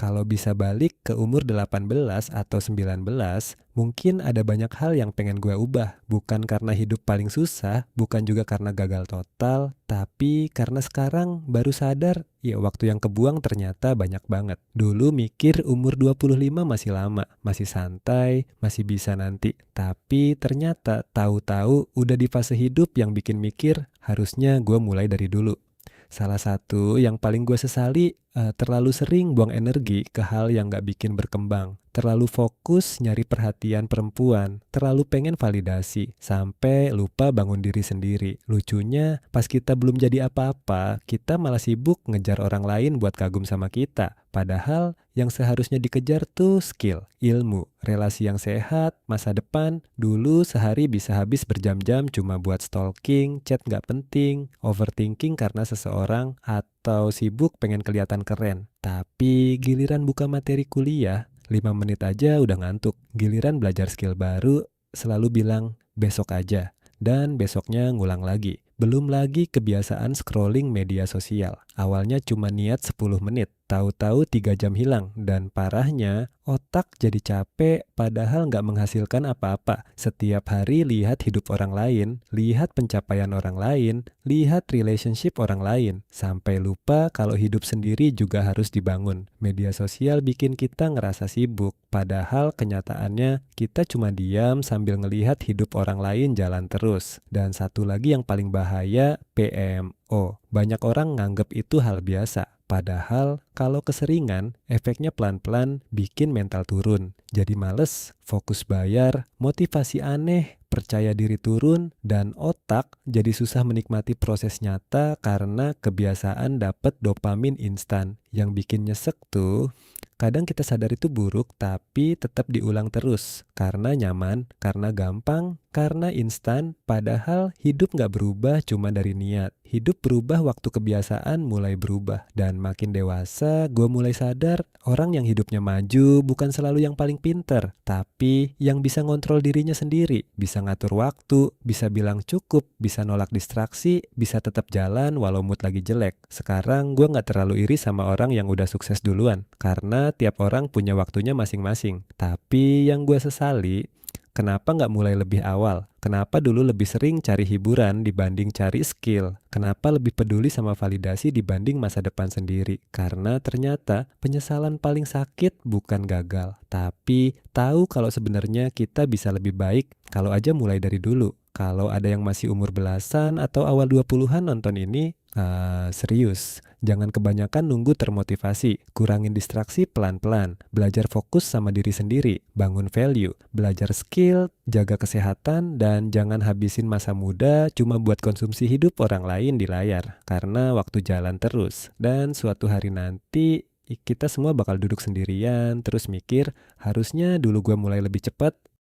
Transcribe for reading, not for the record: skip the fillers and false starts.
Kalau bisa balik ke umur 18 atau 19, mungkin ada banyak hal yang pengen gue ubah. Bukan karena hidup paling susah, bukan juga karena gagal total, tapi karena sekarang baru sadar, ya waktu yang kebuang ternyata banyak banget. Dulu mikir umur 25 masih lama, masih santai, masih bisa nanti. Tapi ternyata tahu-tahu udah di fase hidup yang bikin mikir, harusnya gue mulai dari dulu. Salah satu yang paling gue sesali, terlalu sering buang energi ke hal yang gak bikin berkembang. Terlalu fokus nyari perhatian perempuan, terlalu pengen validasi, sampai lupa bangun diri sendiri. Lucunya, pas kita belum jadi apa-apa, kita malah sibuk ngejar orang lain buat kagum sama kita. Padahal yang seharusnya dikejar tuh skill, ilmu, relasi yang sehat, masa depan. Dulu sehari bisa habis berjam-jam cuma buat stalking, chat gak penting, overthinking karena seseorang, atau sibuk pengen kelihatan keren. Tapi giliran buka materi kuliah, 5 menit aja udah ngantuk. Giliran belajar skill baru, selalu bilang besok aja. Dan besoknya ngulang lagi. Belum lagi kebiasaan scrolling media sosial. Awalnya cuma niat 10 menit, tahu-tahu 3 jam hilang. Dan parahnya, otak jadi capek padahal nggak menghasilkan apa-apa. Setiap hari lihat hidup orang lain, lihat pencapaian orang lain, lihat relationship orang lain. Sampai lupa kalau hidup sendiri juga harus dibangun. Media sosial bikin kita ngerasa sibuk, padahal kenyataannya kita cuma diam sambil ngelihat hidup orang lain jalan terus. Dan satu lagi yang paling bahaya, PMO. Banyak orang nganggep itu hal biasa. Padahal kalau keseringan, efeknya pelan-pelan bikin mental turun. Jadi males, fokus bayar, motivasi aneh, percaya diri turun, dan otak jadi susah menikmati proses nyata karena kebiasaan dapet dopamin instan. Yang bikin nyesek tuh, kadang kita sadar itu buruk tapi tetap diulang terus. Karena nyaman, karena gampang, karena instan, padahal hidup gak berubah cuma dari niat. Hidup berubah waktu kebiasaan mulai berubah. Dan makin dewasa, gue mulai sadar orang yang hidupnya maju bukan selalu yang paling pinter, tapi yang bisa ngontrol dirinya sendiri, bisa ngatur waktu, bisa bilang cukup, bisa nolak distraksi, bisa tetap jalan walau mood lagi jelek. Sekarang gue gak terlalu iri sama orang yang udah sukses duluan, karena tiap orang punya waktunya masing-masing. Tapi yang gue sesali, kenapa nggak mulai lebih awal? Kenapa dulu lebih sering cari hiburan dibanding cari skill? Kenapa lebih peduli sama validasi dibanding masa depan sendiri? Karena ternyata penyesalan paling sakit bukan gagal, tapi tahu kalau sebenarnya kita bisa lebih baik kalau aja mulai dari dulu. Kalau ada yang masih umur belasan atau awal 20-an nonton ini, serius. Jangan kebanyakan nunggu termotivasi. Kurangin distraksi pelan-pelan. Belajar fokus sama diri sendiri. Bangun value. Belajar skill, jaga kesehatan, dan jangan habisin masa muda cuma buat konsumsi hidup orang lain di layar. Karena waktu jalan terus. Dan suatu hari nanti kita semua bakal duduk sendirian, terus mikir, harusnya dulu gue mulai lebih cepat,